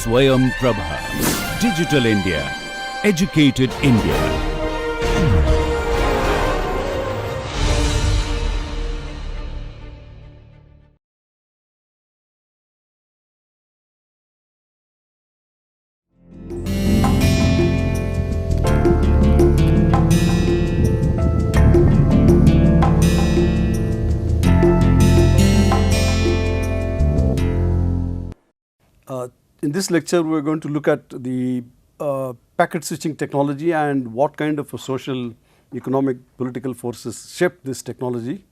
Swayam Prabha. Digital India. Educated India. In this lecture, we are going to look at the packet switching technology and what kind of social, economic, political forces shaped this technology,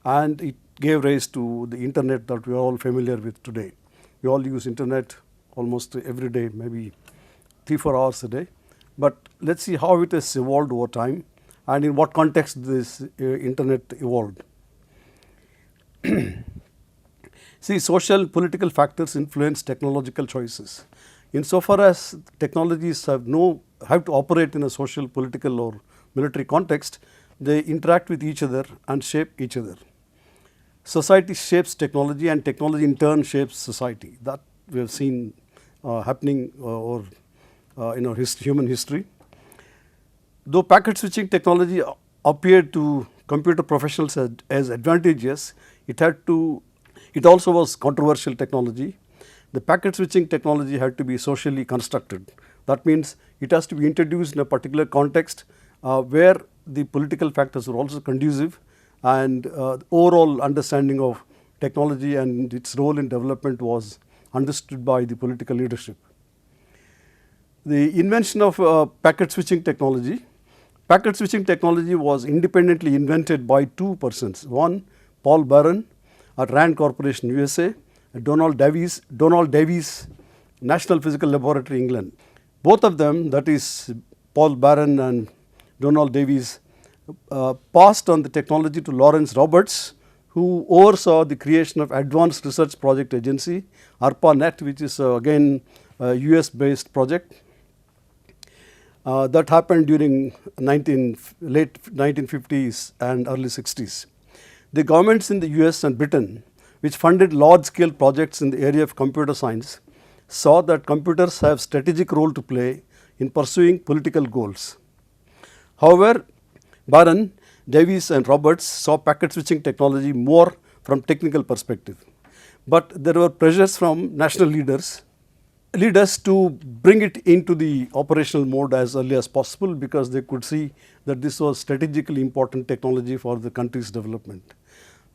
and it gave rise to the internet that we are all familiar with today. We all use internet almost every day, maybe 3-4 hours a day. But let's see how it has evolved over time and in what context this internet evolved. See, social political factors influence technological choices. Insofar as technologies have to operate in a social, political or military context, they interact with each other and shape each other. Society shapes technology and technology in turn shapes society. That we have seen happening in our human history. Though packet switching technology appeared to computer professionals as advantageous, it also was controversial technology. The packet switching technology had to be socially constructed. That means it has to be introduced in a particular context where the political factors were also conducive, and the overall understanding of technology and its role in development was understood by the political leadership. The invention of packet switching technology. Packet switching technology was independently invented by two persons. One, Paul Barron at Rand Corporation, USA, and Donald Davies, National Physical Laboratory, England. Both of them, that is Paul Barron and Donald Davies, passed on the technology to Lawrence Roberts, who oversaw the creation of Advanced Research Project Agency, ARPANET, which is again a US based project. That happened during late 1950s and early 60s. The governments in the US and Britain, which funded large scale projects in the area of computer science, saw that computers have strategic role to play in pursuing political goals. However, Barron, Davies and Roberts saw packet switching technology more from technical perspective. But there were pressures from national leaders to bring it into the operational mode as early as possible, because they could see that this was strategically important technology for the country's development.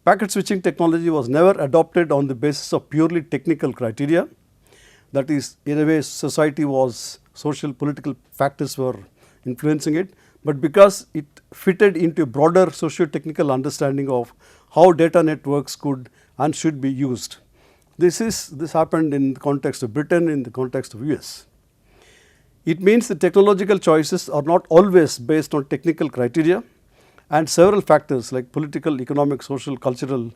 Packet switching technology was never adopted on the basis of purely technical criteria. That is, in a way, social political factors were influencing it, but because it fitted into a broader socio-technical understanding of how data networks could and should be used. This happened in the context of Britain, in the context of US. It means the technological choices are not always based on technical criteria, and several factors like political, economic, social, cultural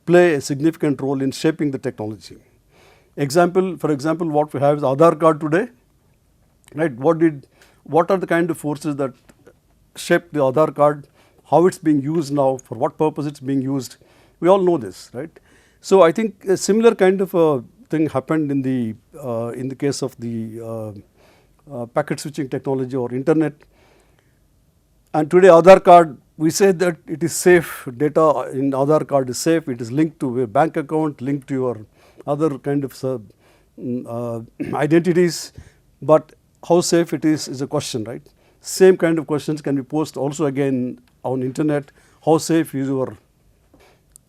play a significant role in shaping the technology. For example, what we have is Aadhaar card today, right? What are the kind of forces that shape the Aadhaar card, how it's being used now, for what purpose it's being used? We all know this, right? So I think a similar kind of a thing happened in the case of the packet switching technology or internet. And today Aadhaar card, we say that it is safe, data in Aadhaar card is safe, it is linked to your bank account, linked to your other kind of identities, but how safe it is a question, right? Same kind of questions can be posed also again on internet. How safe is your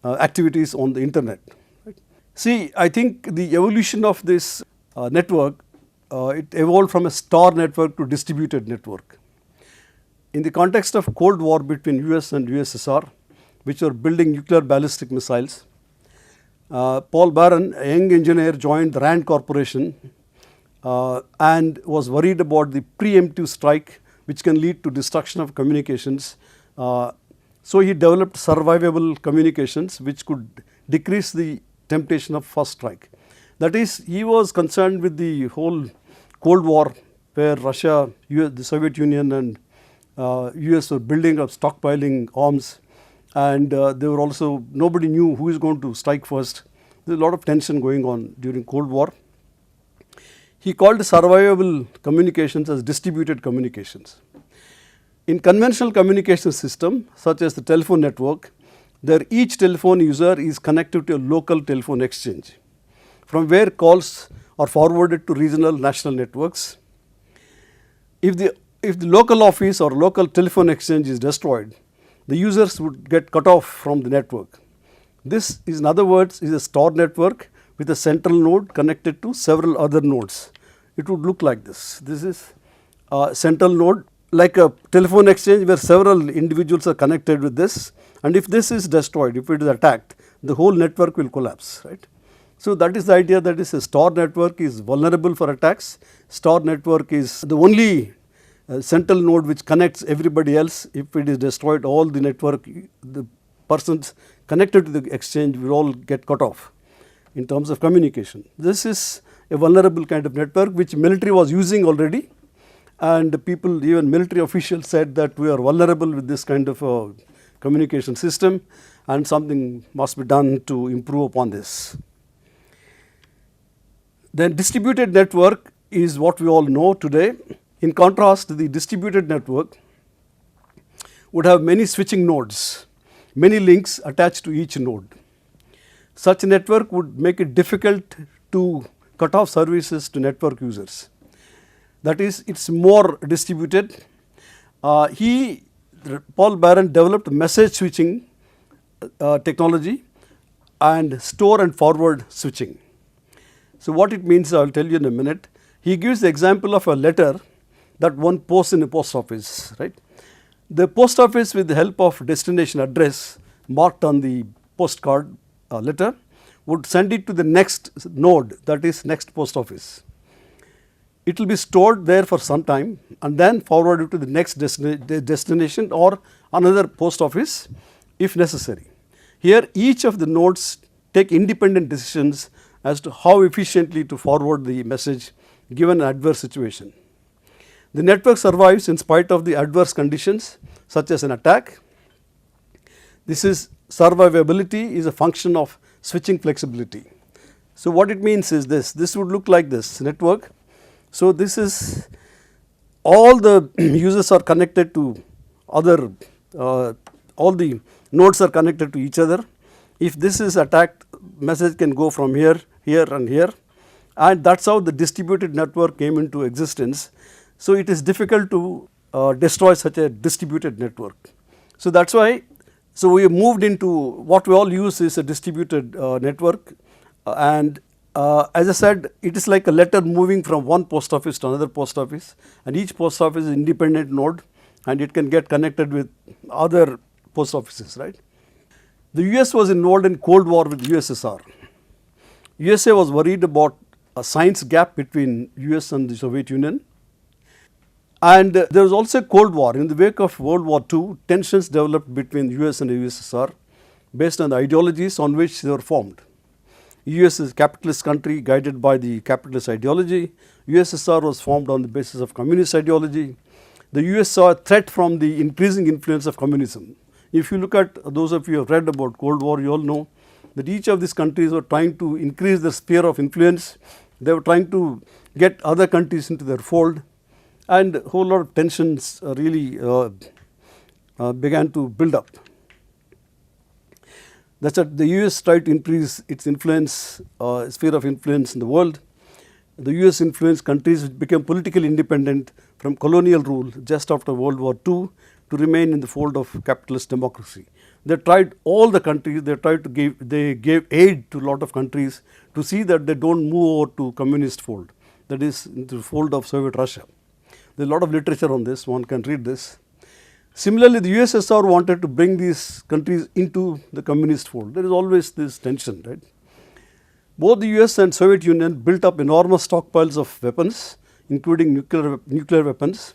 activities on the internet? Right? See, I think the evolution of this network, it evolved from a star network to distributed network. In the context of Cold War between US and USSR, which were building nuclear ballistic missiles, Paul Barron, a young engineer, joined the Rand Corporation and was worried about the preemptive strike which can lead to destruction of communications. So he developed survivable communications which could decrease the temptation of first strike. That is, he was concerned with the whole Cold War, where Russia, the Soviet Union and US were building up, stockpiling arms, and they were also, nobody knew who is going to strike first. There is a lot of tension going on during Cold War. He called survivable communications as distributed communications. In conventional communication system, such as the telephone network, there each telephone user is connected to a local telephone exchange, from where calls are forwarded to regional national networks. If the local office or local telephone exchange is destroyed, the users would get cut off from the network. This is, in other words, is a star network with a central node connected to several other nodes. It would look like this. This is a central node, like a telephone exchange where several individuals are connected with this, and if this is destroyed, if it is attacked, the whole network will collapse, right. So, that is the idea, that is a star network is vulnerable for attacks. Star network is the only central node which connects everybody else. If it is destroyed, all the network, the persons connected to the exchange will all get cut off in terms of communication. This is a vulnerable kind of network which military was using already, and people, even military officials, said that we are vulnerable with this kind of communication system, and something must be done to improve upon this. Then distributed network is what we all know today. In contrast, the distributed network would have many switching nodes, many links attached to each node. Such a network would make it difficult to cut off services to network users. That is, it is more distributed. Paul Barron developed message switching technology and store and forward switching. So, what it means, I will tell you in a minute. He gives the example of a letter that one posts in a post office, right. The post office, with the help of destination address marked on the postcard letter, would send it to the next node, that is next post office. It will be stored there for some time and then forwarded to the next destination or another post office if necessary. Here each of the nodes take independent decisions as to how efficiently to forward the message given an adverse situation. The network survives in spite of the adverse conditions such as an attack. This is survivability is a function of switching flexibility. So, what it means is this would look like this network. So, this is all the users are connected to other, all the nodes are connected to each other. If this is attacked, message can go from here, here and here, and that is how the distributed network came into existence. So, it is difficult to destroy such a distributed network. So, that is why, so we moved into what we all use is a distributed network, and as I said, it is like a letter moving from one post office to another post office, and each post office is an independent node and it can get connected with other post offices, right. The US was involved in Cold War with USSR. USA was worried about a science gap between US and the Soviet Union, and there was also a Cold War. In the wake of World War II, tensions developed between US and the USSR based on the ideologies on which they were formed. US is a capitalist country guided by the capitalist ideology. USSR was formed on the basis of communist ideology. The US saw a threat from the increasing influence of communism. If you look at, those of you who have read about Cold War, you all know that each of these countries were trying to increase their sphere of influence. They were trying to get other countries into their fold, and a whole lot of tensions really began to build up. That is that the US tried to increase its influence, sphere of influence in the world. The US influenced countries which became politically independent from colonial rule just after World War II to remain in the fold of capitalist democracy. They tried, all the countries, they gave aid to a lot of countries to see that they do not move over to communist fold, that is into the fold of Soviet Russia. There is a lot of literature on this, one can read this. Similarly, the USSR wanted to bring these countries into the communist fold. There is always this tension, right. Both the US and Soviet Union built up enormous stockpiles of weapons, including nuclear weapons,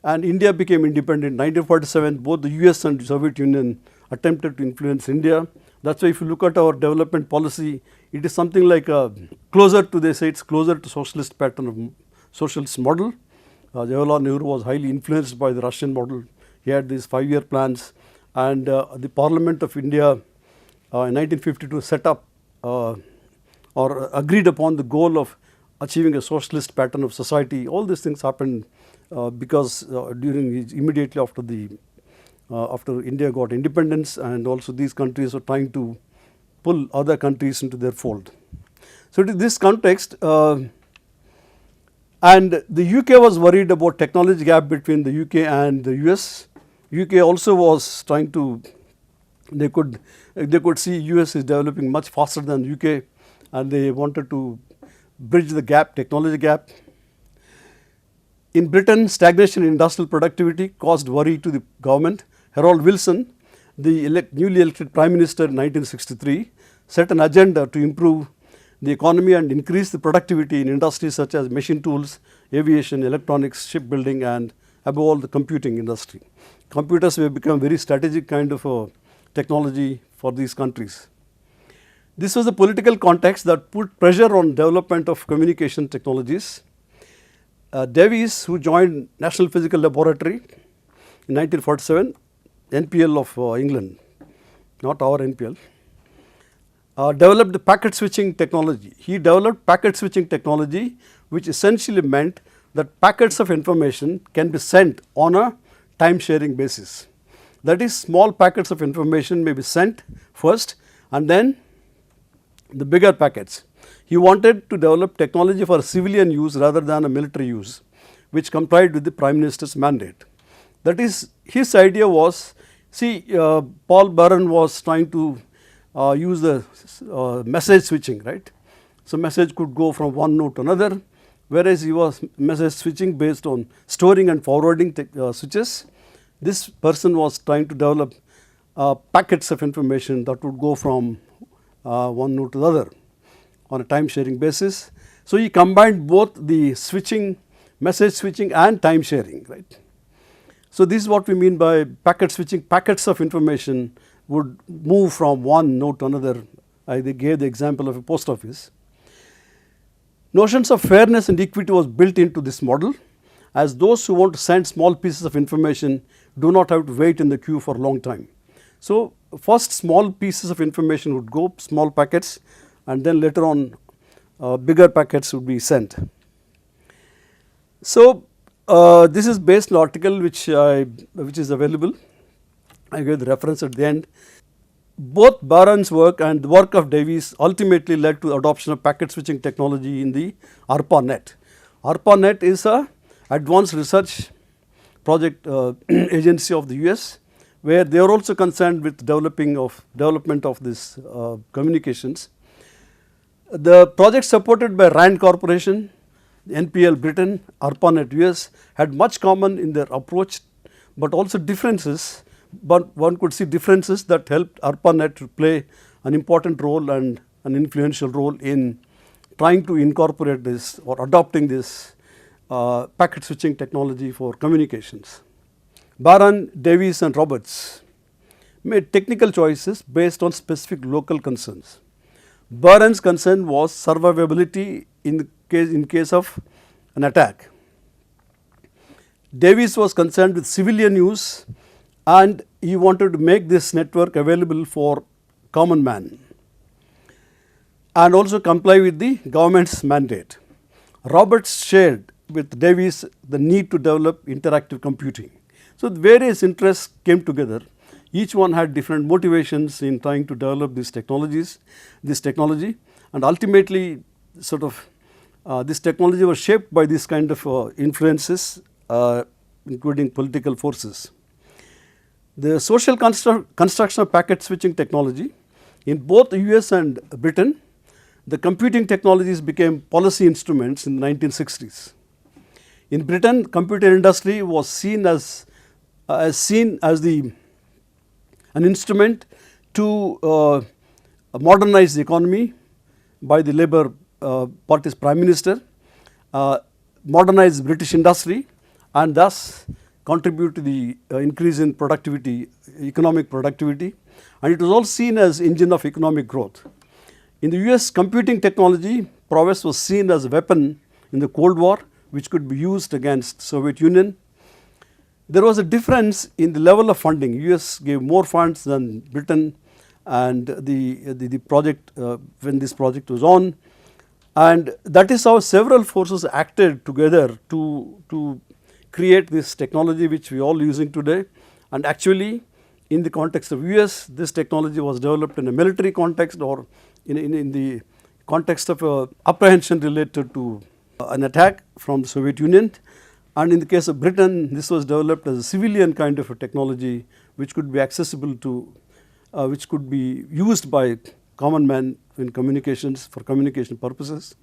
and India became independent. In 1947, both the US and the Soviet Union attempted to influence India. That is why if you look at our development policy, it is something like closer to, they say it is closer to socialist pattern of socialist model. Jawaharlal Nehru was highly influenced by the Russian model. He had these 5-year plans, and the Parliament of India in 1952 set up or agreed upon the goal of achieving a socialist pattern of society. All these things happened because immediately after India got independence, and also these countries were trying to pull other countries into their fold. So in this context, and the UK was worried about technology gap between the UK and the US. UK also was trying to, they could see US is developing much faster than UK, and they wanted to bridge the gap, technology gap. In Britain, stagnation in industrial productivity caused worry to the government. Harold Wilson, the newly elected Prime Minister in 1963, set an agenda to improve the economy and increase the productivity in industries such as machine tools, aviation, electronics, shipbuilding, and above all the computing industry. Computers have become very strategic kind of a technology for these countries. This was a political context that put pressure on development of communication technologies. Davies, who joined National Physical Laboratory in 1947, NPL of England, not our NPL, developed the packet switching technology. He developed packet switching technology, which essentially meant that packets of information can be sent on a time sharing basis. That is, small packets of information may be sent first and then the bigger packets. He wanted to develop technology for civilian use rather than a military use, which complied with the Prime Minister's mandate. That is, his idea was, see, Paul Baran was trying to use the message switching, right. So, message could go from one node to another, whereas he was message switching based on storing and forwarding switches. This person was trying to develop packets of information that would go from one node to the other on a time sharing basis. So, he combined both the switching, message switching and time sharing, right. So, this is what we mean by packet switching. Packets of information would move from one node to another. I gave the example of a post office. Notions of fairness and equity was built into this model, as those who want to send small pieces of information do not have to wait in the queue for a long time. So, first small pieces of information would go, small packets, and then later on bigger packets would be sent. So, this is based on an article which is available. I gave the reference at the end. Both Baran's work and the work of Davies ultimately led to the adoption of packet switching technology in the ARPANET. ARPANET is a advanced research project agency of the US, where they are also concerned with development of this communications. The project supported by RAND Corporation, NPL Britain, ARPANET US had much common in their approach, but also differences. But one could see differences that helped ARPANET to play an important role and an influential role in trying to incorporate this or adopting this packet switching technology for communications. Baran, Davies and Roberts made technical choices based on specific local concerns. Baran's concern was survivability in case of an attack. Davies was concerned with civilian use, and he wanted to make this network available for common man and also comply with the government's mandate. Roberts shared with Davies the need to develop interactive computing. So, the various interests came together. Each one had different motivations in trying to develop this technology, and ultimately sort of this technology was shaped by this kind of influences, including political forces. The social construction of packet switching technology in both the US and Britain, the computing technologies became policy instruments in the 1960s. In Britain, computer industry was seen as an instrument to modernize the economy by the Labour Party's Prime Minister, modernize British industry, and thus contribute to the increase in productivity, economic productivity, and it was all seen as engine of economic growth. In the US, computing technology prowess was seen as a weapon in the Cold War, which could be used against Soviet Union. There was a difference in the level of funding. US gave more funds than Britain, and the project when this project was on, And that is how several forces acted together to create this technology which we all using today. And actually, in the context of US, this technology was developed in a military context or in the context of apprehension related to an attack from the Soviet Union. And in the case of Britain, this was developed as a civilian kind of a technology which could be accessible to, which could be used by common man in communications for communication purposes.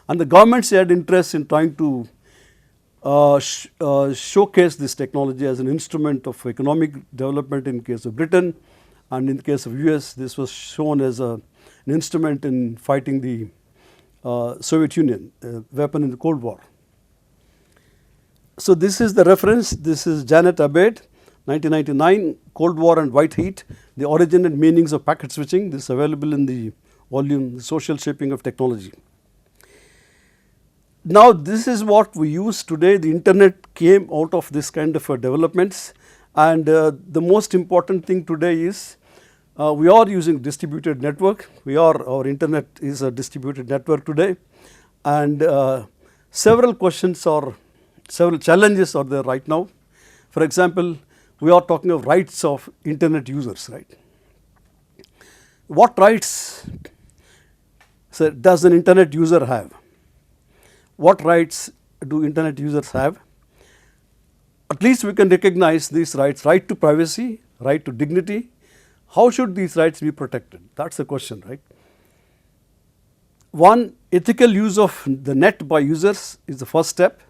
And the governments had interest in trying to showcase this technology as an instrument of economic development in case of Britain, and in the case of US, this was shown as an instrument in fighting the Soviet Union, weapon in the Cold War. So this is the reference. This is Janet Abate, 1999, Cold War and White Heat, the origin and meanings of packet switching. This is available in the volume, The Social Shaping of Technology. Now this is what we use today. The internet came out of this kind of developments, and the most important thing today is we are using distributed network. Our internet is a distributed network today, and several challenges are there right now. For example, we are talking of rights of internet users, right? What rights does an internet user have? What rights do internet users have? At least we can recognize these rights: right to privacy, right to dignity. How should these rights be protected? That's the question, right? One, ethical use of the net by users is the first step,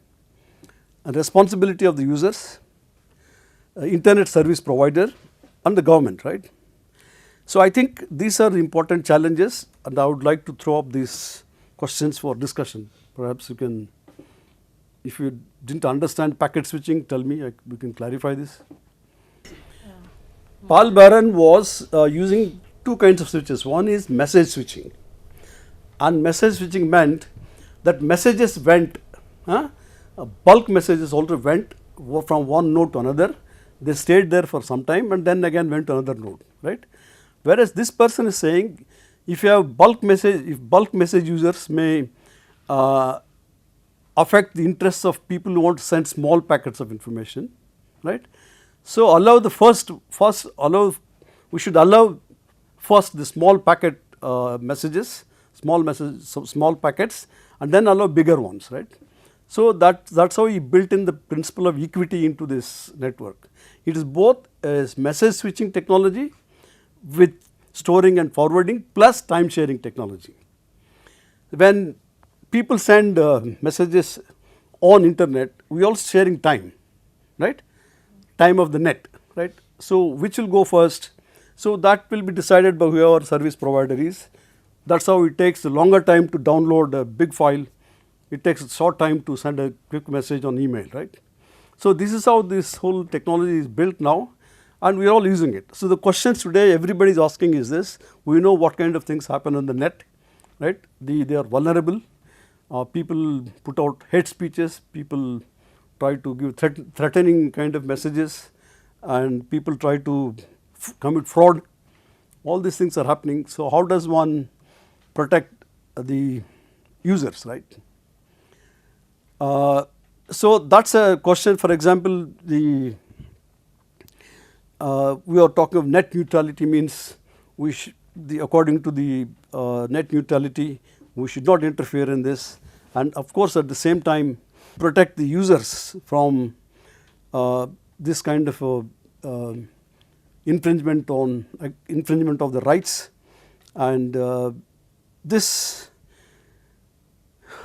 and responsibility of the users, internet service provider, and the government, right? So I think these are the important challenges, and I would like to throw up these questions for discussion. Perhaps you can, if you didn't understand packet switching, tell me, we can clarify this. Paul Baran was using two kinds of switches. One is message switching, and message switching meant that messages went, bulk messages also went from one node to another. They stayed there for some time and then again went to another node, right? Whereas this person is saying, if you have bulk message, if bulk message users may affect the interests of people who want to send small packets of information, right? So allow the we should allow first the small packet messages, small packets, and then allow bigger ones, right? So that's how he built in the principle of equity into this network. It is both a message switching technology with storing and forwarding plus time sharing technology. When people send messages on internet, we also sharing time, right? Time of the net, right? So which will go first? So that will be decided by whoever service provider is. That's how it takes a longer time to download a big file. It takes a short time to send a quick message on email, right? So this is how this whole technology is built now, and we are all using it. So the questions today everybody is asking is this: we know what kind of things happen on the net, right? They are vulnerable. People put out hate speeches, people try to give threatening kind of messages, and people try to commit fraud. All these things are happening. So how does one protect the users, right? So that's a question. For example, we are talking of net neutrality, means according to the net neutrality, we should not interfere in this, and of course at the same time protect the users from this kind of infringement of the rights, and this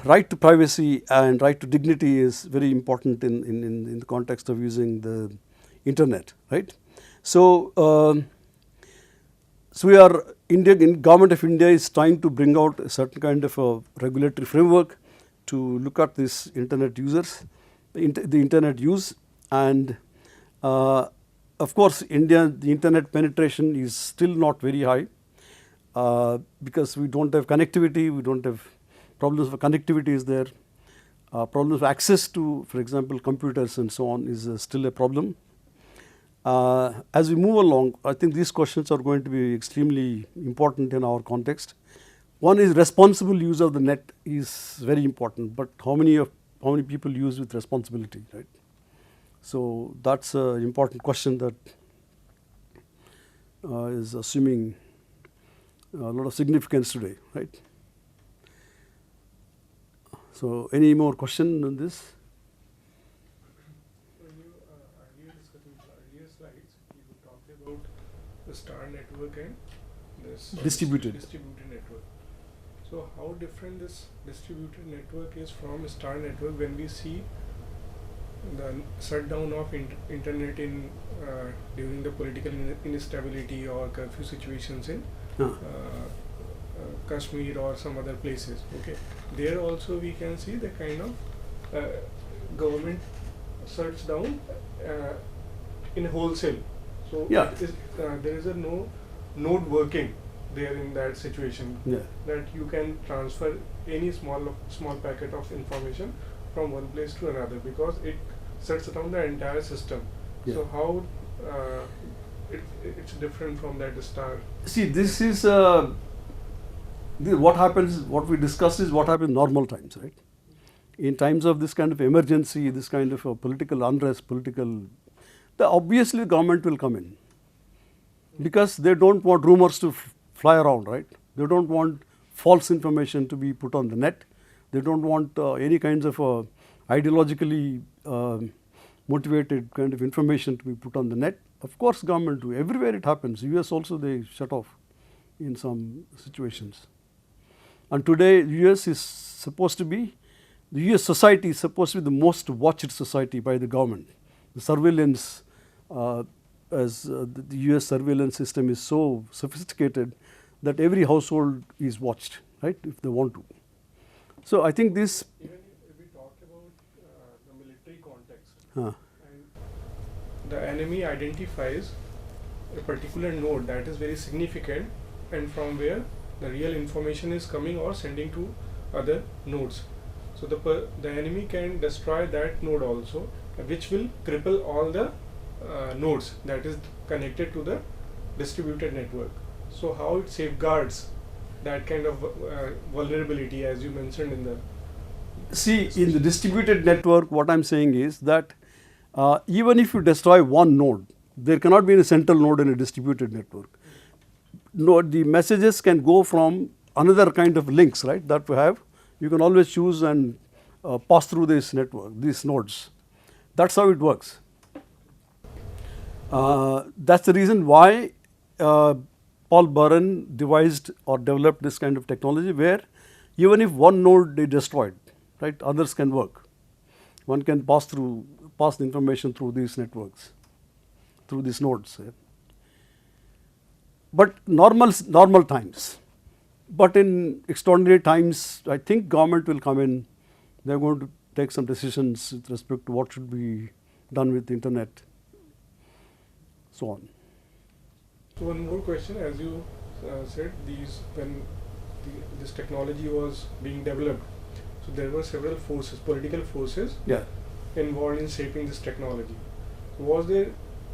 right to privacy and right to dignity is very important in the context of using the internet, right? So, Government of India is trying to bring out a certain kind of a regulatory framework to look at this internet users, the internet use, and of course the internet penetration is still not very high because we don't have connectivity, we don't have problems for connectivity is there, problems of access to, for example, computers and so on is still a problem. As we move along, I think these questions are going to be extremely important in our context. One is responsible use of the net is very important, but how many people use with responsibility, right? So that's an important question that is assuming a lot of significance today, right? So any more question on this? When you earlier discussing earlier slides, you talked about the star network and this Distributed network. So how different this distributed network is from a star network when we see the shutdown of internet in during the political instability or curfew situations in Kashmir or some other places. Okay, there also we can see the kind of government shuts down in wholesale. So Yeah. it is, there is a no node working there in that situation, Yeah. that you can transfer any small packet of information from one place to another because it shuts down the entire system. Yeah. So how it's different from that star? See, this is what happens. What we discussed is what happens in normal times, right? In times of this kind of emergency, this kind of political unrest, obviously the government will come in because they don't want rumors to fly around, right? They don't want false information to be put on the net. They don't want any kinds of ideologically motivated kind of information to be put on the net. Of course, government do. Everywhere it happens. US also they shut off in some situations. And today US is supposed to be, the US society is supposed to be the most watched society by the government. The surveillance, the US surveillance system is so sophisticated that every household is watched, right, if they want to. So I think this. Even if we talk about the military context, Uh, and the enemy identifies a particular node that is very significant and from where the real information is coming or sending to other nodes. So the enemy can destroy that node also, which will cripple all the nodes that is connected to the distributed network. So how it safeguards that kind of vulnerability, as you mentioned in the. See, in the distributed network, what I am saying is that even if you destroy one node, there cannot be a central node in a distributed network. No, the messages can go from another kind of links, right, that we have. You can always choose and pass through this network, these nodes. That's how it works. That's the reason why Paul Baran devised or developed this kind of technology where even if one node is destroyed, right, others can work. One can pass the information through these networks, through these nodes. Yeah. But normal times. But in extraordinary times, I think government will come in. They are going to take some decisions with respect to what should be done with the internet, so on. So one more question, as you said, when this technology was being developed, so there were several forces, political forces, Yeah. involved in shaping this technology. Was there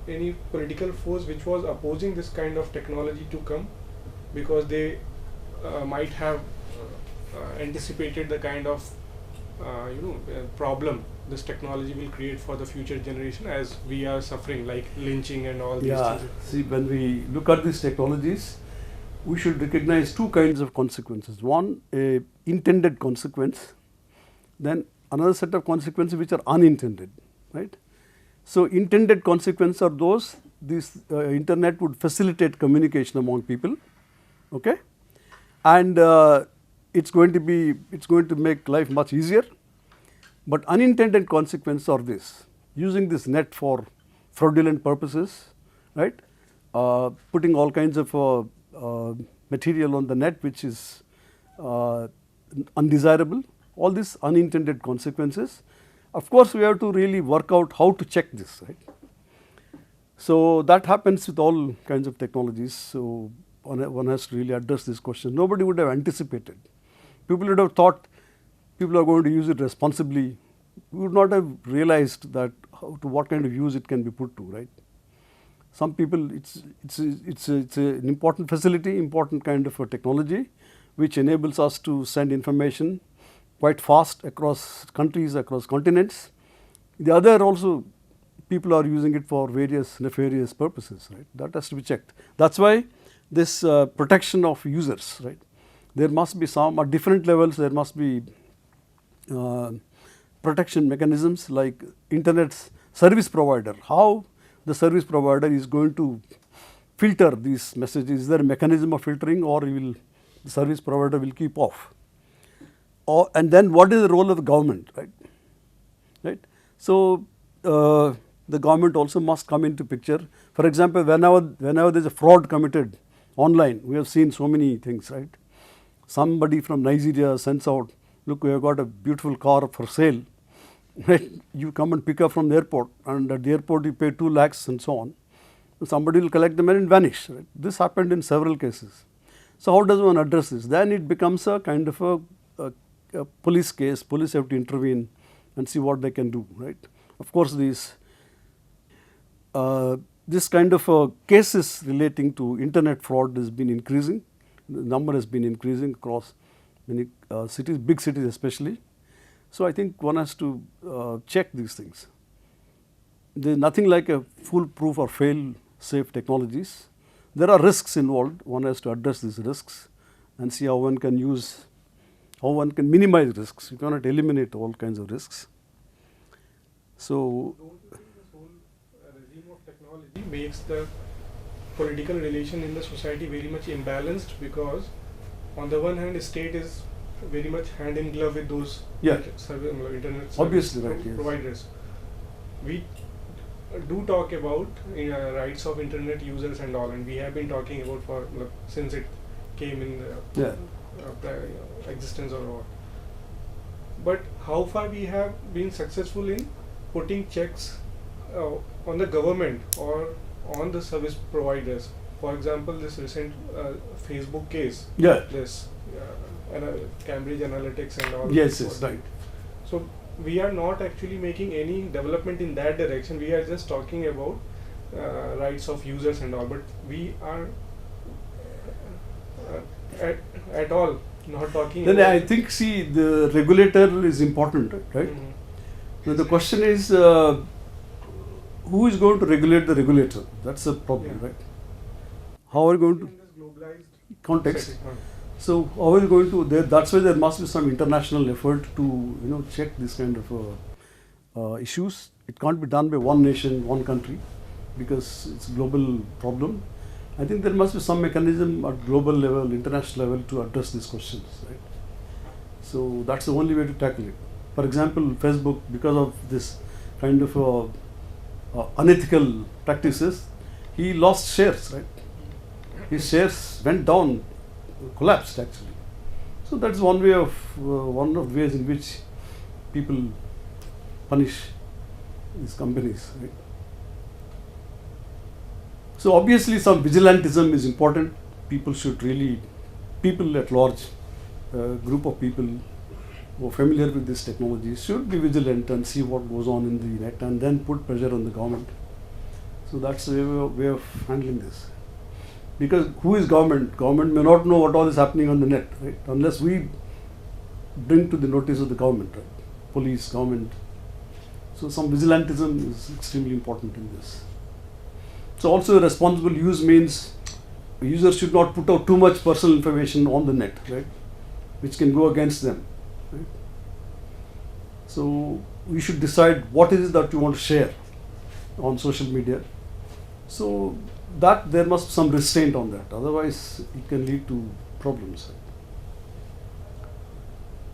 any political force which was opposing this kind of technology to come because they might have anticipated the kind of problem this technology will create for the future generation, as we are suffering, like lynching and all these Yeah. things? See, when we look at these technologies, we should recognize two kinds of consequences. One, a intended consequence, then another set of consequences which are unintended, right? So intended consequences are those, this internet would facilitate communication among people, okay? And it's going to make life much easier. But unintended consequences are this: using this net for fraudulent purposes, right? Putting all kinds of material on the net which is undesirable. All these unintended consequences. Of course, we have to really work out how to check this, right? So that happens with all kinds of technologies. So one has to really address this question. Nobody would have anticipated. People would have thought people are going to use it responsibly. We would not have realized that to what kind of use it can be put to, right? Some people, it's an important facility, important kind of a technology, which enables us to send information quite fast across countries, across continents. The other also, people are using it for various nefarious purposes, right? That has to be checked. That's why this protection of users, right? There must be some, at different levels, there must be protection mechanisms like internet service provider. How the service provider is going to filter these messages? Is there a mechanism of filtering, or the service provider will keep off? And then what is the role of the government, right? Right. So the government also must come into picture. For example, whenever there is a fraud committed online, we have seen so many things, right? Somebody from Nigeria sends out, look, we have got a beautiful car for sale, right? You come and pick up from the airport, and at the airport you pay 2 lakhs and so on. Somebody will collect the money and vanish, right? This happened in several cases. So how does one address this? Then it becomes a kind of a police case. Police have to intervene and see what they can do, right? Of course, this kind of cases relating to internet fraud has been increasing. The number has been increasing across many cities, big cities especially. So I think one has to check these things. There is nothing like a foolproof or fail-safe technologies. There are risks involved. One has to address these risks and see how one can minimize risks. You cannot eliminate all kinds of risks. So, don't you think this whole regime of technology makes the political relation in the society very much imbalanced, because on the one hand, the state is very much hand in glove with those internet service obviously, right, yes. providers. We do talk about rights of internet users and all, and we have been talking about for since it came in the existence or all. But how far we have been successful in putting checks on the government or on the service providers? For example, this recent Facebook case, this Cambridge Analytics and all. Yes, right. So we are not actually making any development in that direction. We are just talking about rights of users and all, but we are at all not talking then about. I think, see, the regulator is important, right? Mm-hmm. So the question is, who is going to regulate the regulator? That's the problem, right? How are you going to In this globalized context? setting, So how are you going to? That's why there must be some international effort to check this kind of issues. It can't be done by one nation, one country, because it's a global problem. I think there must be some mechanism at global level, international level, to address these questions, right? So that's the only way to tackle it. For example, Facebook, because of this kind of unethical practices, he lost shares, right? His shares went down, collapsed actually. So that's one way of one of the ways in which people punish these companies, right? So obviously some vigilantism is important. People should really, people at large, group of people who are familiar with this technology should be vigilant and see what goes on in the net and then put pressure on the government. So that's the way of handling this. Because who is government? Government may not know what all is happening on the net, right? Unless we bring to the notice of the government, right? Police, government. So some vigilantism is extremely important in this. So also responsible use means users should not put out too much personal information on the net, right? Which can go against them, right? So we should decide what is it that you want to share on social media. So that there must be some restraint on that, otherwise it can lead to problems.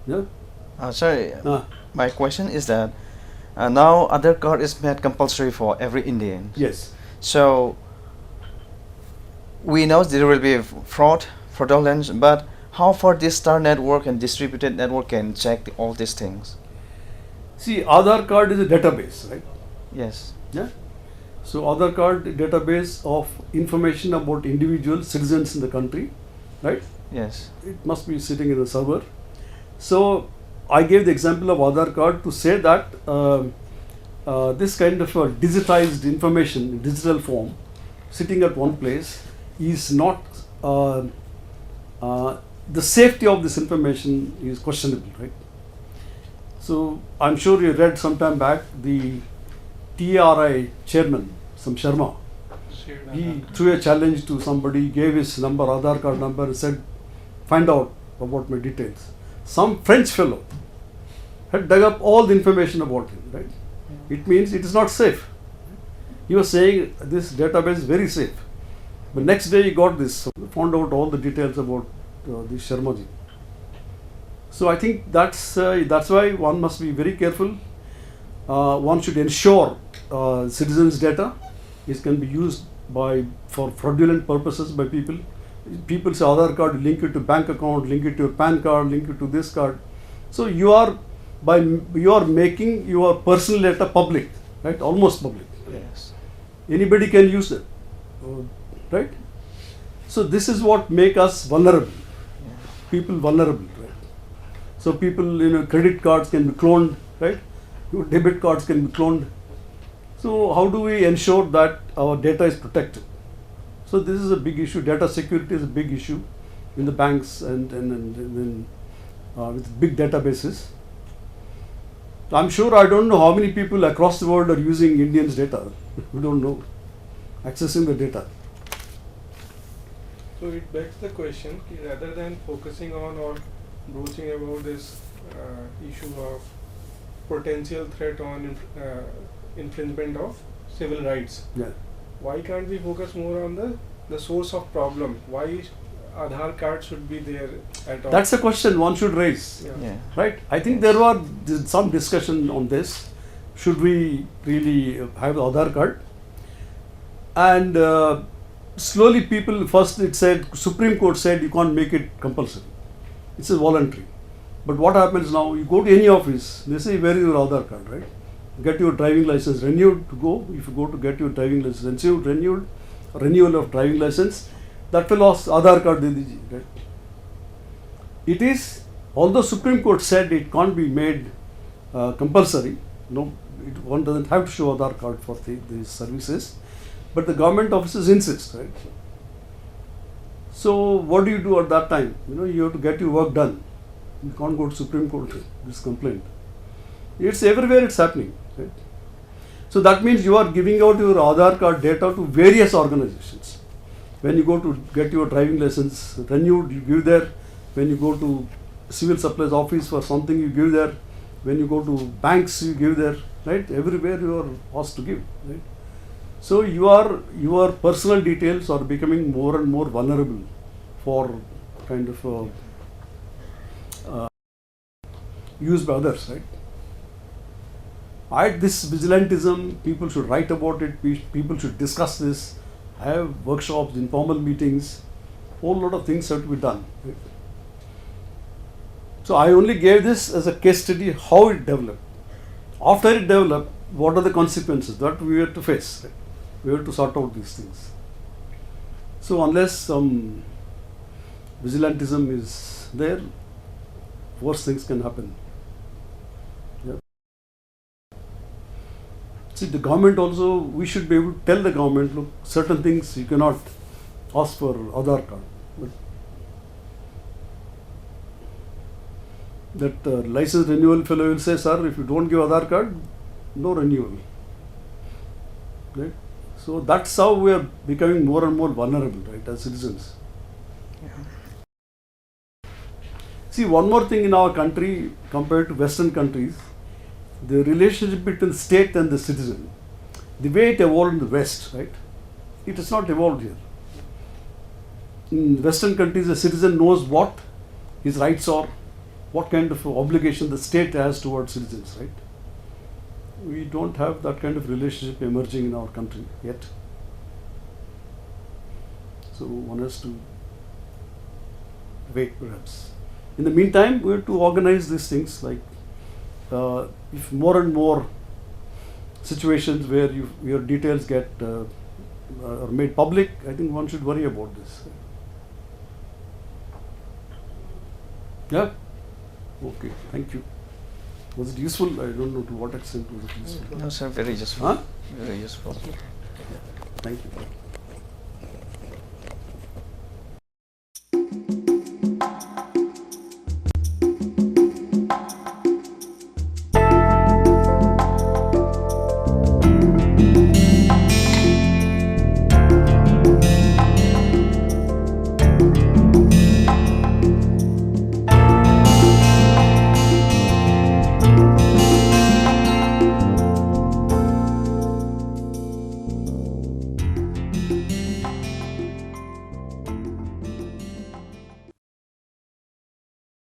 Yeah? Sorry, my question is that now Aadhaar card is made compulsory for every Indian. Yes. So we know there will be fraudulence, but how far this star network and distributed network can check all these things? See, Aadhaar card is a database, right? Yes. Yeah. So Aadhaar card database of information about individual citizens in the country, right? Yes. It must be sitting in a server. So I gave the example of Aadhaar card to say that this kind of digitized information in digital form sitting at one place is not the safety of this information is questionable, right? So I'm sure you read some time back the TRI chairman, some Sharma, he threw a challenge to somebody, gave his number, Aadhaar card number, and said, find out about my details. Some French fellow had dug up all the information about him, right? It means it is not safe. He was saying this database is very safe. But next day he got this, so found out all the details about this Sharma ji. So I think that's why one must be very careful. One should ensure citizens' data can be used for fraudulent purposes by people. People say Aadhaar card, link it to bank account, link it to your PAN card, link it to this card. So you are making your personal data public, right? Almost public. Yes. Anybody can use it, right? So this is what make us vulnerable. People vulnerable, right? So people, credit cards can be cloned, right? Your debit cards can be cloned. So how do we ensure that our data is protected? So this is a big issue. Data security is a big issue in the banks and with big databases. I'm sure I don't know how many people across the world are using Indians' data. We don't know, accessing the data. So it begs the question, rather than focusing on or broaching about this issue of potential threat on infringement of civil rights, Yeah. why can't we focus more on the source of problem? Why Aadhaar card should be there at all? That's a question one should raise, Yeah. right? I think there was some discussion on this. Should we really have the Aadhaar card? And slowly first it said, Supreme Court said you can't make it compulsory. It's a voluntary. But what happens now, you go to any office, they say, where is your Aadhaar card, right? Get your driving license renewed to go. If you go to get your driving license renewal of driving license, that will ask Aadhaar card de dijiye, right? It is, although Supreme Court said it can't be made compulsory, one doesn't have to show Aadhaar card for these services, but the government offices insist, right? So what do you do at that time? You have to get your work done. You can't go to Supreme Court with this complaint. It's everywhere, it's happening, right? So that means you are giving out your Aadhaar card data to various organizations. When you go to get your driving license renewed, you give there. When you go to civil supplies office for something, you give there. When you go to banks, you give there, right? Everywhere you are asked to give, right? So your personal details are becoming more and more vulnerable for kind of use by others, right? This vigilantism, people should write about it, people should discuss this, have workshops, informal meetings, whole lot of things have to be done, right? So I only gave this as a case study how it developed. After it developed, what are the consequences that we have to face, right? We have to sort out these things. So unless some vigilantism is there, worse things can happen. See, the government also, we should be able to tell the government, look, certain things you cannot ask for Aadhaar card. But that license renewal fellow will say, sir, if you don't give Aadhaar card, no renewal. Right? So that's how we are becoming more and more vulnerable, right, as citizens. Yeah. See, one more thing in our country compared to Western countries, the relationship between the state and the citizen, the way it evolved in the West, right? It has not evolved here. In Western countries, the citizen knows what his rights are, what kind of obligation the state has towards citizens, right? We don't have that kind of relationship emerging in our country yet. So one has to wait, perhaps. In the meantime, we have to organize these things, like if more and more situations where your details get are made public, I think one should worry about this. Yeah? Okay, thank you. Was it useful? I don't know to what extent was it useful. No, sir, very useful. Huh? Very useful. Thank you.